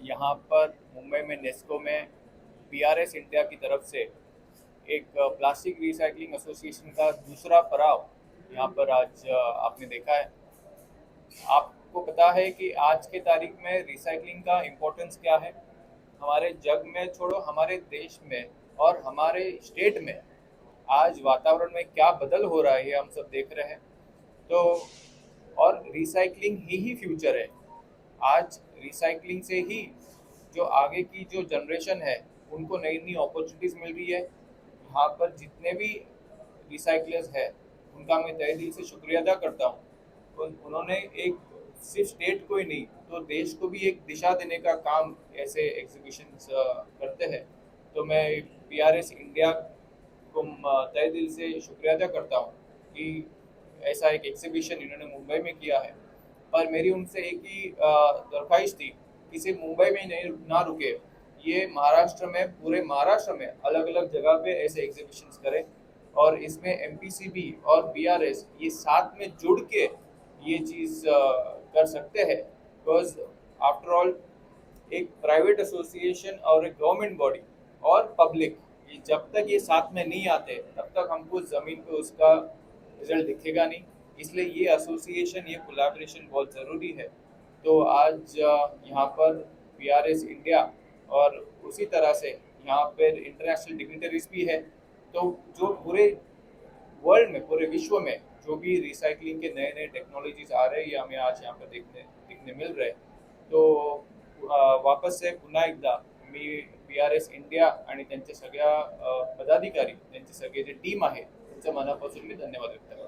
यहाँ पर मुंबई में नेस्को में पीआरएस इंडिया की तरफ से एक प्लास्टिक रिसाइकलिंग एसोसिएशन का दूसरा पड़ाव यहाँ पर आज आपने देखा है। आपको पता है कि आज के तारीख में रिसाइकलिंग का इम्पोर्टेंस क्या है? हमारे जग में छोड़ो, हमारे देश में और हमारे स्टेट में आज वातावरण में क्या बदल हो रहा है ये हम सब देख रहे हैं। तो और रिसाइकलिंग ही फ्यूचर है। आज रिसाइकलिंग से ही जो आगे की जो जनरेशन है उनको नई नई अपॉर्चुनिटीज मिल रही है। यहाँ पर जितने भी रिसाइकलर्स है उनका मैं तहे दिल से शुक्रिया अदा करता हूँ। उन्होंने एक सिर्फ स्टेट को ही नहीं तो देश को भी एक दिशा देने का काम ऐसे एग्जीबिशन करते हैं। तो मैं पीआरएस इंडिया को तहे दिल से शुक्रिया अदा करता हूँ कि ऐसा एक एग्जीबिशन इन्होंने मुंबई में किया है। पर मेरी उनसे एक ही दरख्वास्त थी कि सिर्फ मुंबई में नहीं ना रुके, ये महाराष्ट्र में, पूरे महाराष्ट्र में अलग अलग जगह पे ऐसे एग्जीबिशंस करें और इसमें एमपीसीबी और बीआरएस ये साथ में जुड़ के ये चीज़ कर सकते हैं। बिकॉज आफ्टर ऑल एक प्राइवेट एसोसिएशन और एक गवर्नमेंट बॉडी और पब्लिक, ये जब तक ये साथ में नहीं आते तब तक हमको ज़मीन पे उसका रिजल्ट दिखेगा नहीं। इसलिए ये एसोसिएशन, ये कोलैबोरेशन बहुत ज़रूरी है। तो आज यहाँ पर पीआरएस इंडिया और उसी तरह से यहाँ पर इंटरनेशनल डिग्निटरीज भी है। तो जो पूरे वर्ल्ड में, पूरे विश्व में जो भी रिसाइकलिंग के नए नए टेक्नोलॉजीज आ रहे हैं ये हमें आज यहाँ पर दिखने मिल रहे हैं। तो वापस से पुन्हा एकदा मी पीआरएस इंडिया आणि त्यांच्या सगळ्या पदाधिकारी, त्यांचे सगळे जे टीम आहे त्यांचं मनापासून मी धन्यवाद व्यक्त करतो।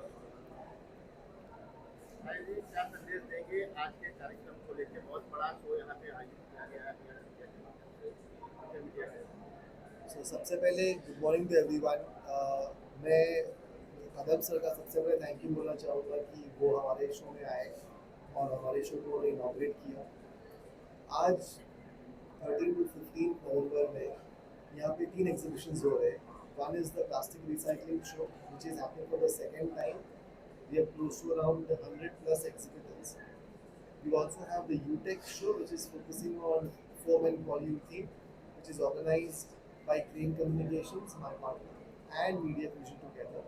भाई जी, क्या संदेश देंगे आज के कार्यक्रम को लेकर? बहुत बड़ा शो यहाँ पे आयोजित किया गया है सोशल मीडिया के। सबसे पहले गुड मॉर्निंग टू एवरीवन। मैं कदम सर का सबसे पहले थैंक यू बोलना चाहूँगा कि वो हमारे शो में आए और हमारे शो को इनॉग्रेट किया। आज 13 to 15 नवंबर में यहाँ पे 3 एग्जीबिशंस हो रहे हैं। One is the plastic recycling show which is happening for the second time. We have close to around 100 plus exhibitors. We also have the UTech show, which is focusing on foam and polyurethane, which is organized by Crane Communications, my partner, and Media Fusion together.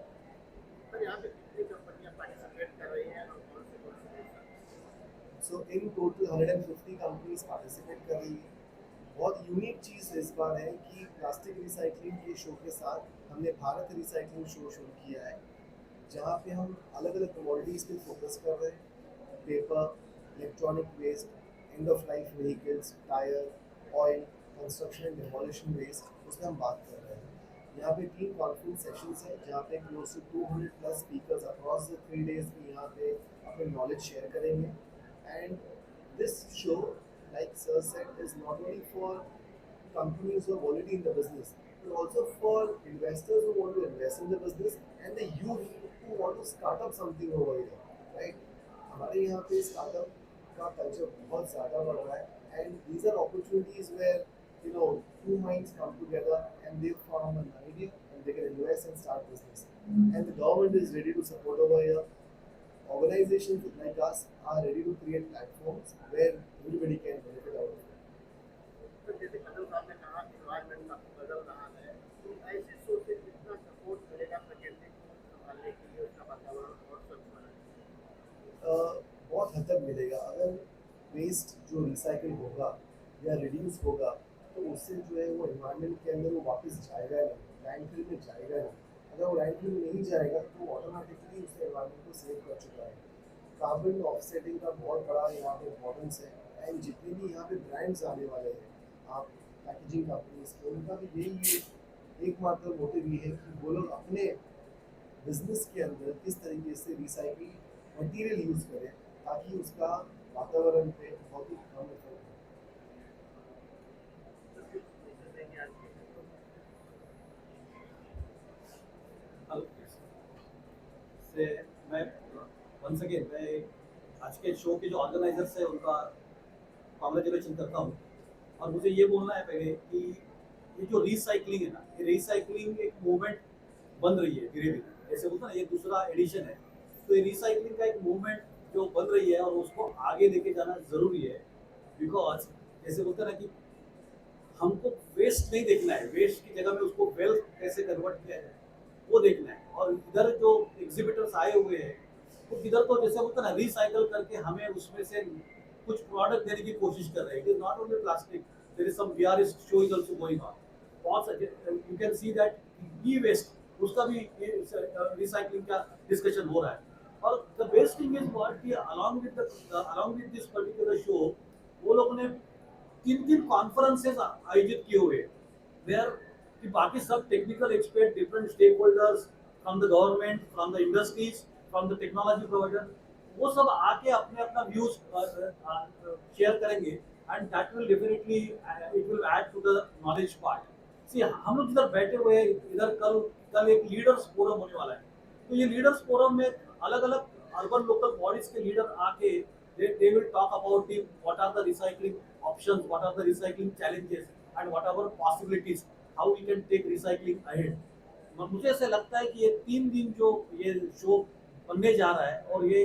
पर यहाँ पे कितनी कंपनियां participate कर रही हैं और कौन से? So in total 150 companies participate कर रही हैं। बहुत यूनिक चीज़ इस बार है कि प्लास्टिक रिसाइकलिंग के शो के साथ हमने भारत रिसाइकलिंग शो शुरू किया है, जहाँ पे हम अलग अलग कमोडिटीज़ पे फोकस कर रहे हैं। Paper, electronic waste, end of life vehicles, tyre, oil, construction and demolition waste, उसमें हम बात कर रहे हैं। यहाँ पे 3 कॉन्फ्रेंस सेशंस हैं जहाँ पे close to 200 plus speakers across the 3 days में यहाँ पे अपने नॉलेज शेयर करेंगे। And this show, like sir said, is not only for companies who are already in the business, but also for investors who want to invest in the business and the youth who want to start up something over here, right? हमारे यहाँ पे startup का culture बहुत ज़्यादा बढ़ रहा है and these are opportunities where you know two minds come together and they form an idea and they can invest and start business, and the government is ready to support over here. Organizations like us are ready to create platforms where everybody can benefit out of it. तो जैसे कदम साहब ने कहा environment काफी बदल रहा है, तो ऐसे शो से कितना सपोर्ट मिलेगा प्रकृति को संभालने के लिए, उसका वातावरण और स्वच्छ बनाने के लिए? बहुत हद तक मिलेगा। अगर वेस्ट जो रिसाइकिल होगा या रिड्यूस होगा तो उससे जो है वो एनवायरनमेंट के अंदर वो वापस जाएगा नहीं, लैंडफिल में जाएगा नहीं। अगर वो लैंडफिल में नहीं जाएगा तो ऑटोमेटिकली उससे एनवायरनमेंट को सेव कर चुका है। कार्बन ऑफसेटिंग का बहुत बड़ा यहाँ पे इम्पोर्टेंस है एंड जितने भी यहाँ पे ब्रांड्स आने वाले हैं, आप पैकेजिंग कंपनीज के, उनका भी यही एकमात्र मोटिव ये है कि वो लोग अपने बिजनेस के अंदर किस तरीके से रिसाइकिल मटेरियल यूज़ करें ताकि उसका वातावरण पे बहुत ही कम इफेक्ट तो कुछ मैसेज देंगे आज के? से मैं वंस अगेन मैं आज के शो के जो ऑर्गेनाइजर्स है उनका कॉन्ग्रेचुलेशन करता हूँ। और मुझे ये बोलना है पहले कि ये जो रिसाइकलिंग है ना, ये रिसाइकलिंग एक मूवमेंट बन रही है धीरे धीरे। जैसे बोलते ना, ये दूसरा एडिशन है, तो ये रिसाइकलिंग का एक मूवमेंट जो बन रही है और उसको आगे लेके जाना ज़रूरी है। बिकॉज जैसे बोलते हैं ना कि हमको वेस्ट नहीं देखना है, वेस्ट की जगह में उसको वेल्थ कैसे कन्वर्ट किया जाए वो देखना है। और इधर जो एग्जिबिटर्स आए हुए हैं वो इधर तो जैसे बोलते हैं ना रिसाइकल करके हमें उसमें से कुछ प्रोडक्ट देने की कोशिश कर रहे हैं। It is not only plastic, there is some VR show is also going on. बहुत you can see that e waste उसका भी रिसाइकलिंग का डिस्कशन हो रहा है। और the best thing is what कि along with this particular show वो लोगों ने 3 कॉन्फ्रेंसेस आयोजित किए हुए वेयर कि बाकी सब technical expert, different stakeholders from the government, from the industries, from the technology provider, वो सब आके अपने अपना व्यूज शेयर करेंगे and that will definitely it will add to the knowledge part. See हम लोग इधर बैठे हुए हैं, इधर कल कल एक लीडर्स फोरम होने वाला है। तो ये लीडर्स फोरम में अलग अलग अर्बन लोकल बॉडीज के लीडर आके they will talk about the what are the recycling options, what are the recycling challenges and what are our possibilities, how we can take recycling ahead। मुझे ऐसा लगता है कि ये 3 दिन जो ये शो बनने जा रहा है और ये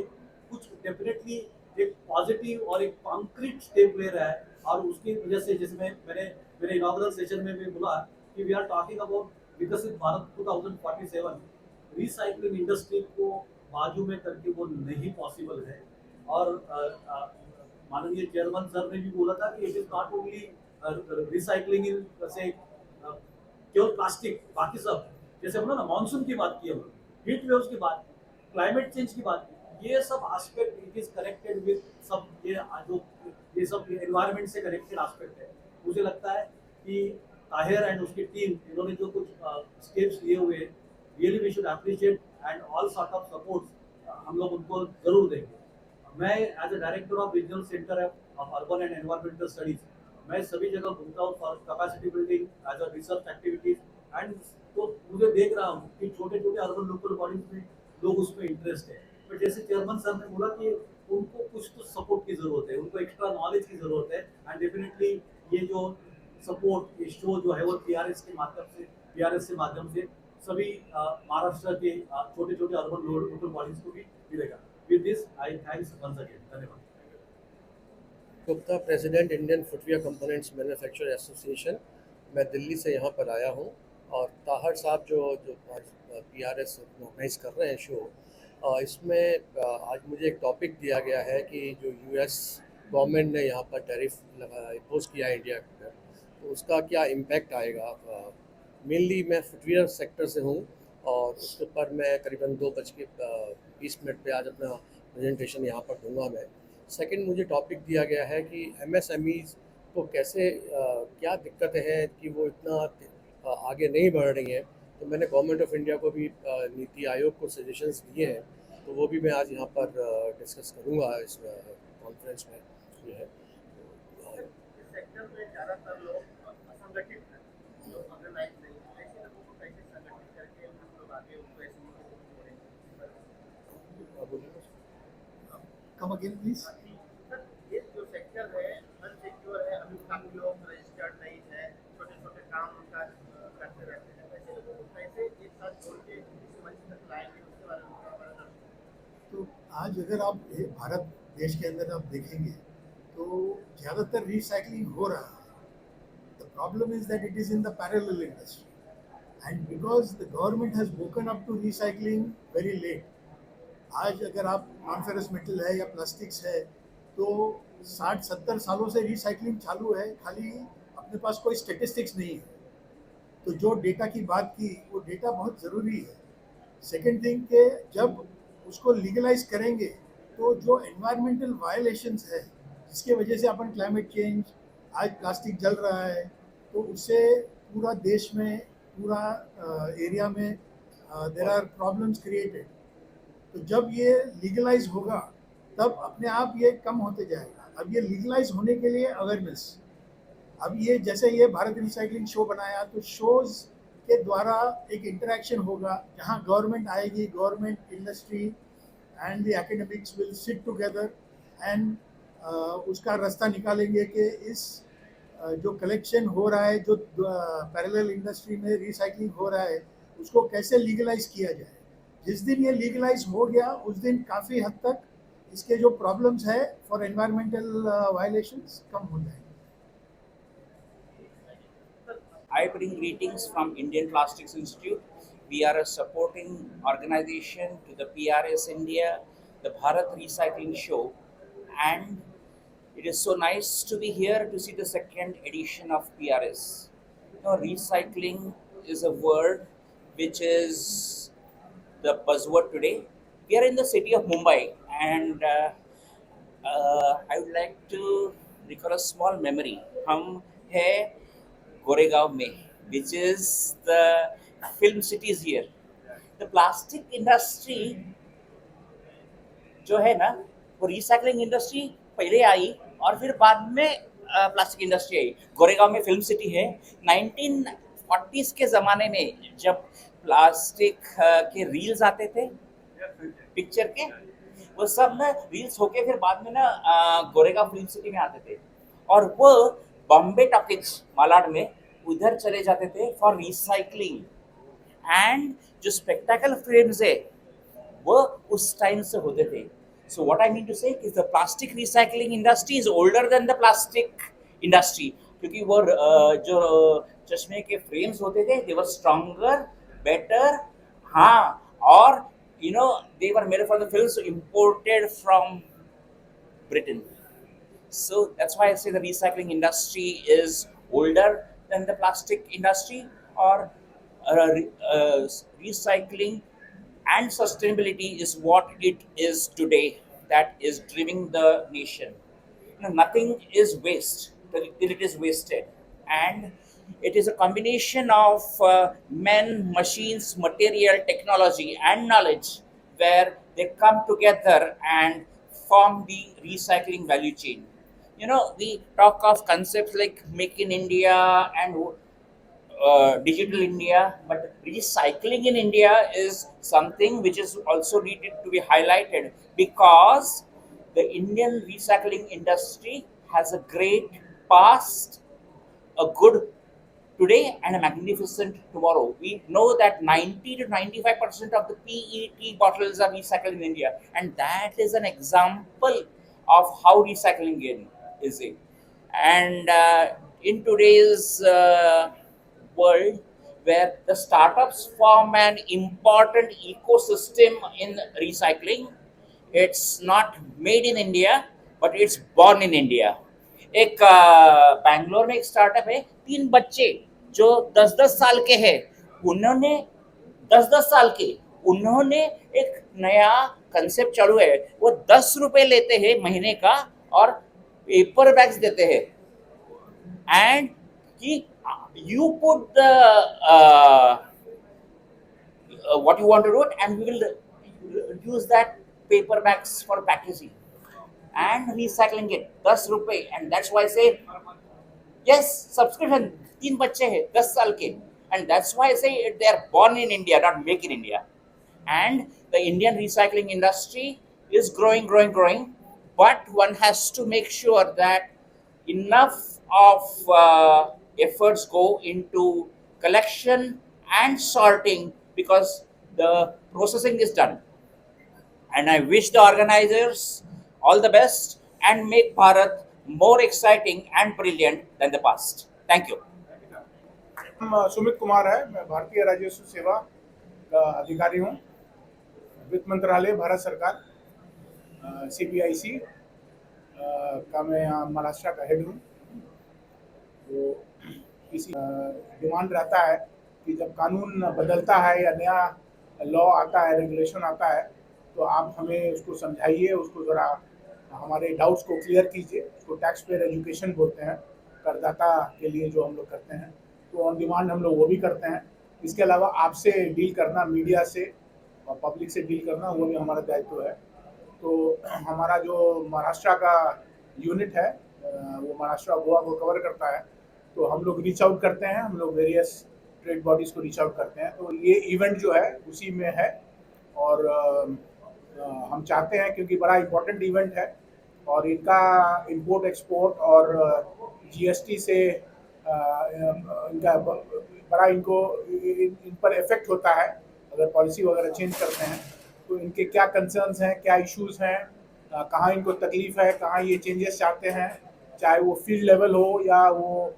कुछ डेफिनेटली एक पॉजिटिव और एक कॉन्क्रीट स्टेप ले रहा है। और उसकी वजह से जिसमें मैंने मेरे इनॉग्रल सेशन में भी बोला कि वी आर टॉकिंग अबाउट विकसित भारत 2047। रिसाइकलिंग इंडस्ट्री को बाजू में करके वो नहीं पॉसिबल है। और माननीय चेयरमैन सर ने भी बोला था कि it is not only recycling इन से केवल प्लास्टिक, बाकी सब जैसे बोला ना मॉनसून की बात की, हम हीट वेव्स की बात की, क्लाइमेट चेंज की बात की, ये सब aspect it is connected with सब ये सब एनवायरनमेंट से कनेक्टेड एस्पेक्ट है। मुझे लगता है कि ताहिर एंड उसकी टीम इन्होंने जो कुछ स्टेप्स लिए हुए really we should appreciate and all sort of support हम लोग उनको जरूर देंगे। मैं as a director of regional centre of urban and environmental studies मैं सभी जगह घूमता हूँ for capacity building as a research activities and तो मुझे देख रहा हूँ कि छोटे छोटे अर्बन लोकल बॉडीज में लोग उसमें इंटरेस्ट है। बट जैसे चेयरमैन सर ने बोला कि उनको कुछ तो सपोर्ट की जरूरत है, उनको एक्स्ट्रा नॉलेज की जरूरत है एंड डेफिनेटली ये जो सपोर्ट ये शो जो है वो पीआरएस के माध्यम से सभी महाराष्ट्र के छोटे छोटे अर्बन लोकल बॉडीज को भी मिलेगा। With this, I thanks once again. धन्यवाद। Gupta, president Indian footwear components manufacturer association. मैं दिल्ली से यहाँ पर आया हूँ और ताहर साहब जो जो पीआरएस ऑर्गेनाइज कर रहे हैं शो, इसमें आज मुझे एक टॉपिक दिया गया है कि जो यूएस गवर्नमेंट ने यहाँ पर टैरिफ इम्पोज किया है इंडिया पर, तो उसका क्या इम्पैक्ट आएगा। मेनली मैं फुटवियर सेक्टर से हूँ और उसके ऊपर मैं करीबन 2:20 पे आज अपना प्रेजेंटेशन यहाँ पर दूंगा मैं। सेकंड, मुझे टॉपिक दिया गया है कि एमएसएमईज़ को कैसे क्या दिक्कतें हैं कि वो इतना आगे नहीं बढ़ रही हैं। तो मैंने गवर्नमेंट ऑफ इंडिया को भी नीति आयोग को सजेशंस दिए हैं, तो वो भी मैं आज यहाँ पर डिस्कस करूँगा इस कॉन्फ्रेंस में। ये है इस सेक्टर में ज़्यादातर लोग असंगठित हैं, जो ऑर्गेनाइज नहीं है, ऐसे लोगों को कैसे संगठित करके हम लोग आगे उनको ऐसे कम अगेन प्लीज। सर, ये जो सेक्टर है अनसिक्योर है, अभी काफी लोग रजिस्टर्ड नहीं है, छोटे छोटे काम उनका करते रहते हैं, ऐसे लोगों को कैसे एक साथ जोड़ के इस मंच तक लाएंगे, उसके बारे में थोड़ा बता दीजिए। तो आज अगर आप भारत देश के अंदर आप देखेंगे तो ज़्यादातर रिसाइकलिंग हो रहा है। The problem is that it is in the parallel industry and because the government has woken up to recycling very late. आज अगर आप नॉन फेरस मेटल है या प्लास्टिक्स है तो 60-70 सालों से रिसाइकलिंग चालू है, खाली अपने पास कोई स्टेटिस्टिक्स नहीं है। तो जो डेटा की बात की वो डेटा बहुत ज़रूरी है। सेकेंड थिंग के जब उसको लीगलाइज करेंगे तो जो एनवायरमेंटल वायलेशंस है जिसके वजह से अपन क्लाइमेट चेंज, आज प्लास्टिक जल रहा है, तो उससे पूरा देश में पूरा एरिया में देयर आर प्रॉब्लम्स क्रिएटेड। तो जब ये लीगलाइज होगा तब अपने आप ये कम होते जाएगा। अब ये लीगलाइज होने के लिए अवेयरनेस, अब ये जैसे ये भारत रिसाइकलिंग शो बनाया तो शोज़ के द्वारा एक इंटरेक्शन होगा जहाँ गवर्नमेंट आएगी, government, industry and the academics will sit together and उसका रास्ता निकालेंगे कि इस जो कलेक्शन हो रहा है, जो पैरेलल इंडस्ट्री में रिसाइकलिंग हो रहा है, उसको कैसे लीगलाइज किया जाए। जिस दिन ये लीगलाइज हो गया उस दिन काफ़ी हद तक इसके जो प्रॉब्लम्स है फॉर एनवायरमेंटल वायलेशंस कम हो जाएंगे. I bring greetings from Indian Plastics Institute. We are a supporting organization to the PRS India, the Bharat Recycling Show, and it is so nice to be here to see the second edition of PRS. Recycling is a word which is the buzzword today. We are in the city of Mumbai, and I would like to recall a small memory. हम है Goregaon में, which is the film cities here. The plastic industry जो है ना, वो recycling industry पहले आई और फिर बाद में प्लास्टिक इंडस्ट्री आई. गोरेगांव में फिल्म सिटी है. 1940s के ज़माने में जब प्लास्टिक के रील्स आते थे पिक्चर के, वो सब ना रील्स होके फिर बाद में ना गोरेगांव फिल्म सिटी में आते थे, और वो बॉम्बे टॉकीज मालाड में उधर चले जाते थे फॉर रिसाइकलिंग. एंड जो स्पेक्टाकल फिल्म्स है वो उस टाइम से होते थे. So what I mean to say is the plastic recycling industry is older than the plastic industry, क्योंकि वो जो चश्मे के फ्रेम्स होते थे दे वर स्ट्रॉन्गर, बेटर. हाँ, और you know they were made for the films imported from Britain. So that's why I say the recycling industry is older than the plastic industry, or recycling and sustainability is what it is today that is driving the nation. Nothing is waste till it is wasted, and it is a combination of men, machines, material, technology, and knowledge where they come together and form the recycling value chain. We talk of concepts like Make in India and Digital India, but recycling in India is something which is also needed to be highlighted, because the Indian recycling industry has a great past, a good today, and a magnificent tomorrow. We know that 90 to 95% of the PET bottles are recycled in India, and that is an example of how recycling is. And in today's world, where the startups form an important ecosystem in recycling, it's not made in India, but it's born in India. एक बैंगलोर में एक startup है, 3 बच्चे जो 10-10 साल के हैं, उन्होंने 10-10 साल के उन्होंने एक नया कंसेप्ट चालू है. वो 10 रुपए लेते हैं महीने का और पेपर बैग्स देते हैं, एंड कि you put the what you want to do it, and we will use that paper bags for packaging and recycling it. 10 रुपए, and that's why I say yes, subscription. 3 बच्चे हैं 10 साल के, and that's why I say they are born in India, not make in India. And the Indian recycling industry is growing, but one has to make sure that enough of efforts go into collection and sorting, because the processing is done. And I wish the organizers all the best and make Bharat more exciting and brilliant than the past. Thank you. Sumit Kumar है, मैं भारतीय राजस्व सेवा का अधिकारी हूँ, वित्त मंत्रालय, भारत सरकार, CPIC का मैं यहाँ महाराष्ट्र का हेड हूँ. तो इसी डिमांड रहता है कि जब कानून बदलता है या नया लॉ आता है, रेगुलेशन आता है, तो आप हमें उसको समझाइए, उसको ज़रा हमारे डाउट्स को क्लियर कीजिए. उसको टैक्स पेयर एजुकेशन बोलते हैं, करदाता के लिए जो हम लोग करते हैं. तो ऑन डिमांड हम लोग वो भी करते हैं. इसके अलावा आपसे डील करना, मीडिया से और पब्लिक से डील करना, वो भी हमारा दायित्व है. तो हमारा जो महाराष्ट्र का यूनिट है, वो महाराष्ट्र गोवा को कवर करता है. तो हम लोग रीच आउट करते हैं, हम लोग वेरियस ट्रेड बॉडीज़ को रीच आउट करते हैं. तो ये इवेंट जो है उसी में है, और हम चाहते हैं, क्योंकि बड़ा इम्पोर्टेंट इवेंट है और इनका इंपोर्ट एक्सपोर्ट और GST से इनका बड़ा इन पर इफेक्ट होता है. अगर पॉलिसी वगैरह चेंज करते हैं तो इनके क्या कंसर्न्स हैं, क्या इश्यूज हैं, कहाँ इनको तकलीफ है, कहाँ ये चेंजेस चाहते हैं, चाहे वो फील्ड लेवल हो या वो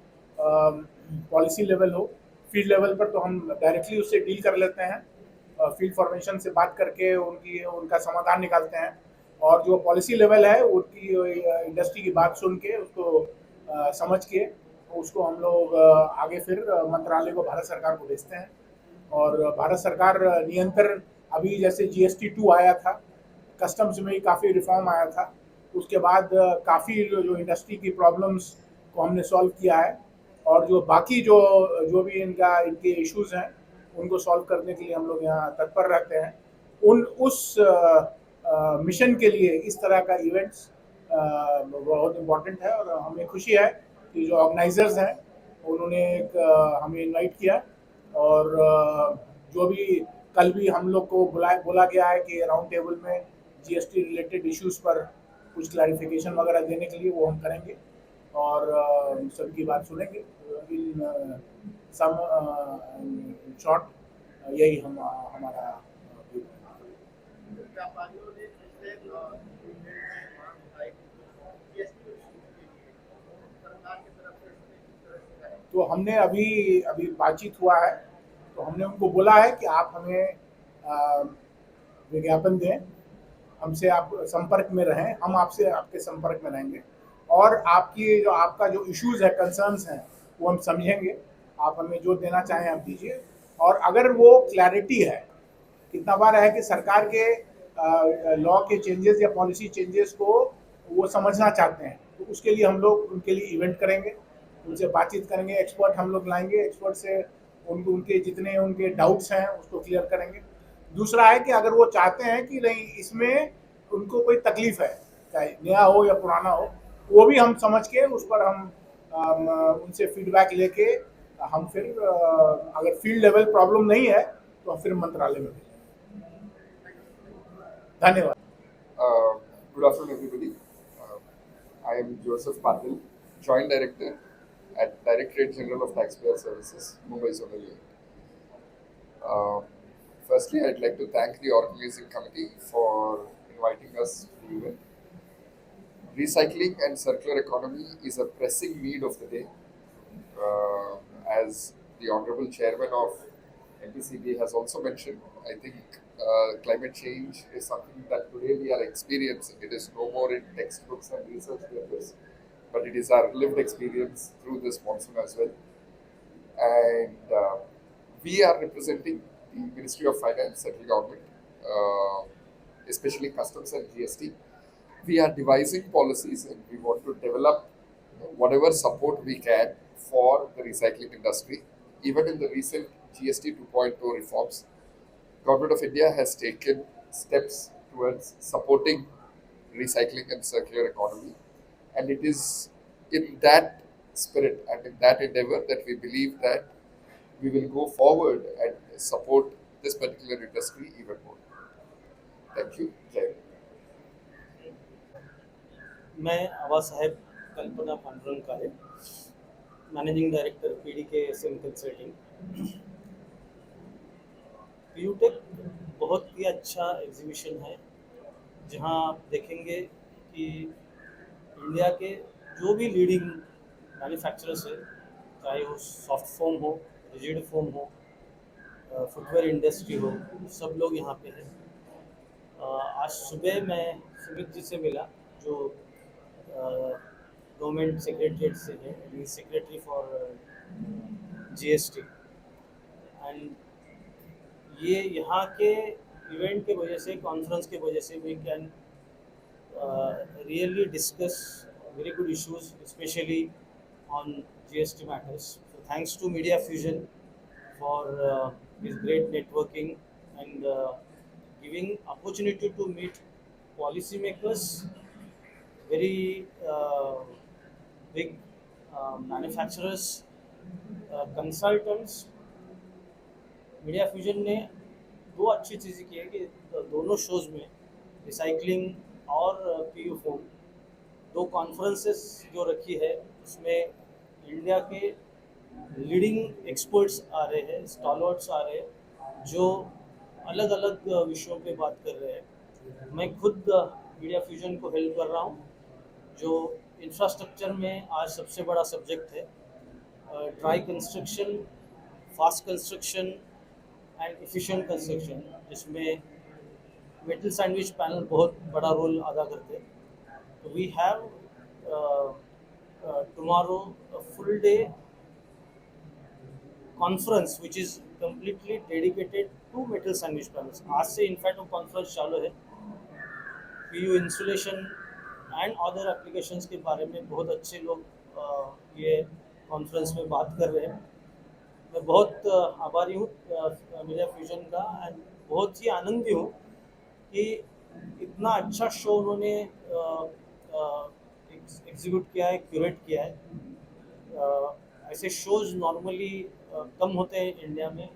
पॉलिसी लेवल हो। फील्ड लेवल पर तो हम डायरेक्टली उससे डील कर लेते हैं, फील्ड फॉर्मेशन से बात करके उनका समाधान निकालते हैं, और जो पॉलिसी लेवल है उनकी इंडस्ट्री की बात सुन के उसको समझ के उसको हम लोग आगे फिर मंत्रालय को, भारत सरकार को भेजते हैं। और भारत सरकार नियंत्रण, अभी जैसे GST 2 आया था, कस्टम्स में ही काफ़ी रिफॉर्म आया था, उसके बाद काफ़ी जो इंडस्ट्री की प्रॉब्लम्स को हमने सॉल्व किया है, और जो बाकी जो भी इनके इश्यूज हैं उनको सॉल्व करने के लिए हम लोग यहाँ तत्पर रहते हैं। उस मिशन के लिए इस तरह का इवेंट्स बहुत इम्पोर्टेंट है, और हमें खुशी है कि जो ऑर्गेनाइजर्स हैं उन्होंने हमें इनवाइट किया, और जो भी कल भी हम लोग को बोला गया है कि राउंड टेबल में GST रिलेटेड इश्यूज पर कुछ क्लैरिफिकेशन वगैरह देने के लिए वो हम करेंगे, और सबकी बात सुनेंगे। इन सम शॉर्ट यही हमारा व्यापारियों ने पिछले इवेंट में मांग उठाई कि GST सरकार की तरफ से इसमें किस तरह से करें। तो हमने अभी बातचीत हुआ है, तो हमने उनको बोला है कि आप हमें विज्ञापन दें, हमसे आप संपर्क में रहें, हम आपसे आपके संपर्क में रहेंगे, और आपका जो इश्यूज है, कंसर्न्स हैं, वो हम समझेंगे। आप हमें जो देना चाहें आप दीजिए, और अगर वो क्लैरिटी है, कितना बार है कि सरकार के लॉ के चेंजेस या पॉलिसी चेंजेस को वो समझना चाहते हैं, तो उसके लिए हम लोग उनके लिए इवेंट करेंगे, उनसे बातचीत करेंगे, एक्सपर्ट हम लोग लाएंगे, एक्सपर्ट से उनके जितने उनके डाउट्स हैं उसको क्लियर करेंगे। दूसरा है कि अगर वो चाहते हैं कि नहीं इसमें उनको कोई तकलीफ है, चाहे नया हो या पुराना हो, वो भी हम समझ के उस पर हम उनसे फीडबैक लेके हम फिर अगर फील्ड लेवल प्रॉब्लम नहीं है तो हम फिर मंत्रालय में भेजेंगे। धन्यवाद। Good afternoon, everybody. I am Joseph Patil, Joint Director at Directorate General of Taxpayer Services, Mumbai Zonal Unit. Firstly, I'd like to thank the organizing committee for inviting us to the event. Recycling and circular economy is a pressing need of the day. As the Honorable Chairman of MPCB has also mentioned, I think climate change is something that today we are experiencing. It is no more in textbooks and research papers, but it is our lived experience through this monsoon as well. And we are representing the Ministry of Finance, central government, especially customs and GST. We are devising policies and we want to develop whatever support we can for the recycling industry. Even in the recent GST 2.0 reforms, Government of India has taken steps towards supporting recycling and circular economy, and it is in that spirit and in that endeavor that we believe that we will go forward and support this particular industry even more. Thank you. Jai Hind. मैं आवाज साहेब कल्पना पांडुरंग काले, managing director PDK SM consulting. PUTEC बहुत ही अच्छा exhibition है, जहां आप देखेंगे कि इंडिया के जो भी लीडिंग मैन्युफैक्चरर्स है, चाहे वो सॉफ्ट फोम हो, रिजिड फोम हो, फुटवेयर इंडस्ट्री हो, सब लोग यहाँ पे हैं। आज सुबह मैं सुमित जी से मिला, जो गवर्नमेंट सेक्रेटरीट से है, सेक्रेटरी फॉर GST, एंड ये यहाँ के इवेंट के वजह से, कॉन्फ्रेंस के वजह से we can really discuss very good issues, especially on GST matters. So thanks to Media Fusion for this great networking and giving opportunity to meet policymakers, very big manufacturers, consultants. Media fusion ने दो अच्छी चीज़ें की है कि दोनों shows में recycling और PU फोम, दो कॉन्फ्रेंसेस जो रखी है, उसमें इंडिया के लीडिंग एक्सपर्ट्स आ रहे हैं, स्टॉलर्ट्स आ रहे हैं, जो अलग अलग विषयों पे बात कर रहे हैं। मैं खुद मीडिया फ्यूजन को हेल्प कर रहा हूँ, जो इंफ्रास्ट्रक्चर में आज सबसे बड़ा सब्जेक्ट है। Dry construction, fast construction and efficient construction, जिसमें मेटल सैंडविच पैनल बहुत बड़ा रोल अदा करते हैं। तो we have tomorrow a full day conference which is completely dedicated to metal sandwich panels. आज से इनफैक्ट वो कॉन्फ्रेंस चालू है। PU insulation and other applications के बारे में बहुत अच्छे लोग ये कॉन्फ्रेंस में बात कर रहे हैं। मैं बहुत आभारी हूँ मीडिया फ्यूजन का, एंड बहुत ही आनंदी हूँ कि इतना अच्छा शो उन्होंने एग्जीक्यूट किया है, क्यूरेट किया है। ऐसे शोज नॉर्मली कम होते हैं इंडिया में,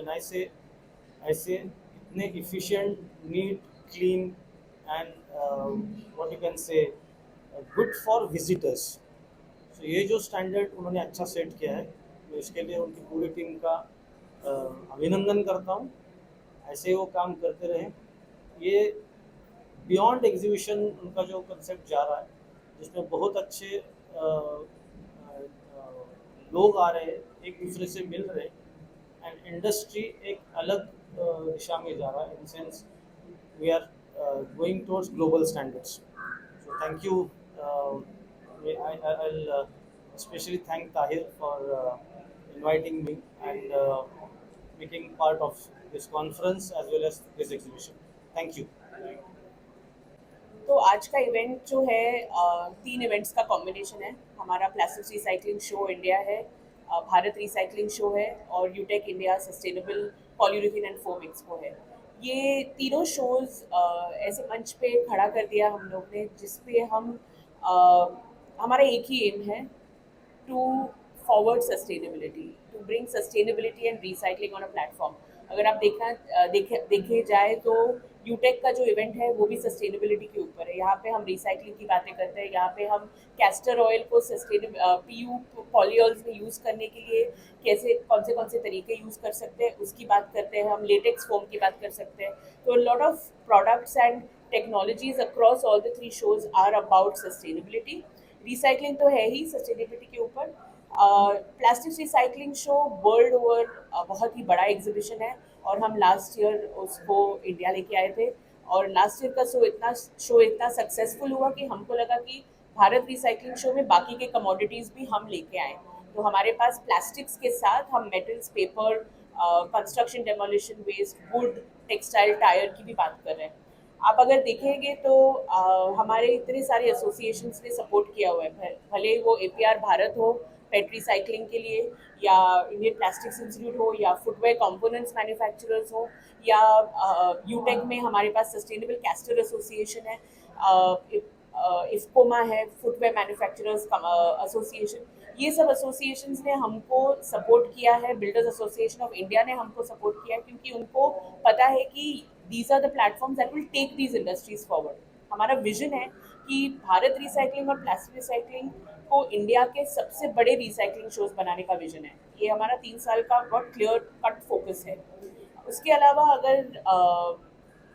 ऐसे इतने efficient, neat, clean and what you can say good for visitors. So ये जो स्टैंडर्ड उन्होंने अच्छा सेट किया है, तो इसके लिए उनकी पूरी टीम का अभिनंदन करता हूँ। ऐसे वो काम करते रहे। ये बियॉन्ड एग्जीबिशन उनका जो कंसेप्ट जा रहा है, जिसमें बहुत अच्छे लोग आ रहे हैं, एक दूसरे से मिल रहे हैं, एंड इंडस्ट्री एक अलग दिशा में जा रहा है। In sense we are going towards global standards. So thank you. I'll especially thank Tahir for inviting me and making part of this conference as well as this exhibition. Thank you. तो आज का event जो है 3 events का combination है। हमारा plastic recycling show India है, Bharat recycling show है और Utech India sustainable polyurethane and foam expo है। ये तीनों शोज ऐसे मंच पे खड़ा कर दिया हम लोग ने, जिसपे हम हमारा एक ही एम है, to forward sustainability, to bring sustainability and recycling on a platform. अगर आप देखे जाए तो यूटेक का जो इवेंट है वो भी सस्टेनेबिलिटी के ऊपर है। यहाँ पे हम रिसाइकलिंग की बातें करते हैं, यहाँ पे हम कैस्टर ऑयल को पीयू पॉलीऑल्स में यूज़ करने के लिए कैसे कौन से तरीके यूज़ कर सकते हैं उसकी बात करते हैं, हम लेटेक्स फोम की बात कर सकते हैं। तो lot of products and technologies across all the 3 shows are about sustainability. Recycling तो है ही सस्टेनेबिलिटी के ऊपर। Plastic recycling show world over बहुत ही बड़ा एग्जीबिशन है और हम लास्ट ईयर उसको इंडिया लेके आए थे, और लास्ट ईयर का शो इतना सक्सेसफुल हुआ कि हमको लगा कि भारत रिसाइकलिंग शो में बाकी के कमोडिटीज़ भी हम लेके आए। तो हमारे पास प्लास्टिक्स के साथ हम metals, paper, construction demolition waste, wood, textile, tyre की भी बात कर रहे हैं। आप अगर देखेंगे तो हमारे इतने सारे एसोसिएशंस ने सपोर्ट किया हुआ है, भले वो APR भारत हो पेट रिसाइकलिंग के लिए, या इंडियन प्लास्टिक्स इंस्टीट्यूट हो, या फुटवेयर कंपोनेंट्स मैन्युफैक्चरर्स हो, या यूटेक में हमारे पास सस्टेनेबल कैस्टर एसोसिएशन है, इफ्कोमा है, फुटवेयर मैन्युफैक्चरर्स एसोसिएशन। ये सब एसोसिएशंस ने हमको सपोर्ट किया है। बिल्डर्स एसोसिएशन ऑफ इंडिया ने हमको सपोर्ट किया है, क्योंकि उनको पता है कि these are the platforms that will take these industries forward. हमारा विजन है कि भारत रिसाइकलिंग और प्लास्टिक रिसाइकलिंग को इंडिया के सबसे बड़े रिसाइकलिंग शोज बनाने का विजन है। ये हमारा 3 साल का बहुत क्लियर कट फोकस है। उसके अलावा अगर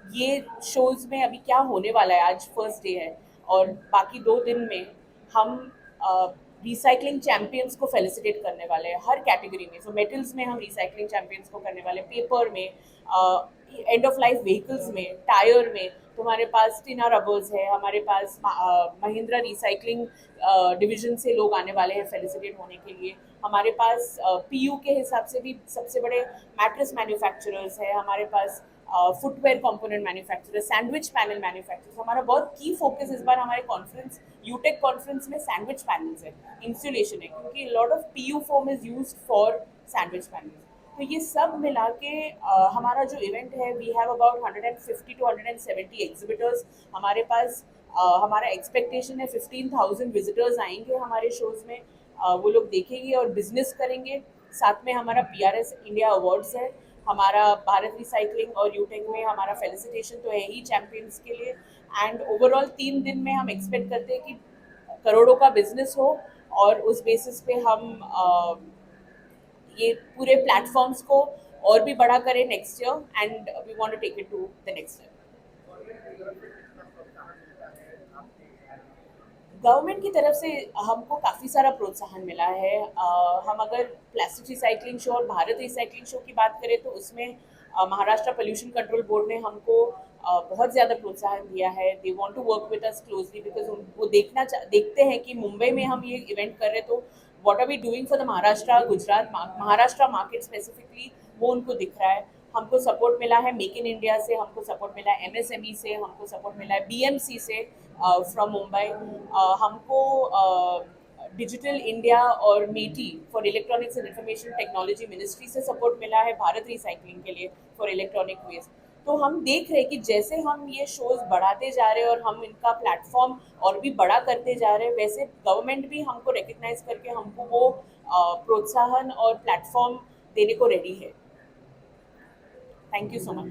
ये शोज में अभी क्या होने वाला है, आज फर्स्ट डे है और बाकी 2 दिन में हम रिसाइकलिंग चैम्पियंस को फेलिसिटेट करने वाले हैं हर कैटेगरी में। सो मेटल्स में हम रिसाइकलिंग चैम्पियंस को करने वाले हैं, पेपर में, एंड ऑफ लाइफ व्हीकल्स में, टायर में। तो हमारे पास टिना रबर्स है, हमारे पास महिंद्रा रिसाइकलिंग डिवीजन से लोग आने वाले हैं फेलिसिटेट होने के लिए। हमारे पास PU के हिसाब से भी सबसे बड़े मैट्रेस मैन्युफैक्चरर्स है, हमारे पास footwear component manufacturer, sandwich panel manufacturers. हमारा बहुत की फोकस इस बार हमारे कॉन्फ्रेंस, यूटेक कॉन्फ्रेंस में सैंडविच पैनल्स है, इंसुलेशन है, क्योंकि lot of PU foam is used for sandwich panels. तो ये सब मिला के हमारा जो इवेंट है, we have about 150 to 170 exhibitors हमारे पास। हमारा एक्सपेक्टेशन है 15,000 विजिटर्स आएंगे हमारे शोज में। वो लोग देखेंगे और बिजनेस करेंगे। साथ में हमारा PRS इंडिया अवार्ड्स है, हमारा भारत रिसाइकलिंग और यूटेक में हमारा फेलिसिटेशन तो है ही चैम्पियंस के लिए। एंड ओवरऑल 3 दिन में हम एक्सपेक्ट करते हैं कि करोड़ों का बिजनेस हो, और उस बेसिस पे हम ये पूरे प्लेटफॉर्म्स को और भी बड़ा करें next year, and we want to take it to the next level. Government की तरफ से हमको काफ़ी सारा प्रोत्साहन मिला है। हम अगर प्लास्टिक रिसाइकलिंग शो और भारत रिसाइकलिंग शो की बात करें तो उसमें महाराष्ट्र पोल्यूशन कंट्रोल बोर्ड ने हमको बहुत ज़्यादा प्रोत्साहन दिया है। They want to work with us closely because वो देखते हैं कि मुंबई में हम ये इवेंट कर रहे तो what are we doing for the Maharashtra market specifically, वो उनको दिख रहा है। हमको सपोर्ट मिला है मेक इन इंडिया से, हमको सपोर्ट मिला है MSME से, हमको सपोर्ट मिला है BMC से फ्रॉम मुंबई। हमको डिजिटल इंडिया और MeitY for electronics and information technology ministry से सपोर्ट मिला है भारत रिसाइकलिंग के लिए फॉर इलेक्ट्रॉनिक वेस्ट। तो हम देख रहे हैं कि जैसे हम ये शोज बढ़ाते जा रहे हैं और हम इनका प्लेटफॉर्म और भी बड़ा करते जा रहे हैं, वैसे गवर्नमेंट भी हमको रिकग्नाइज करके हमको वो प्रोत्साहन और प्लेटफॉर्म देने को रेडी है। Thank you so much.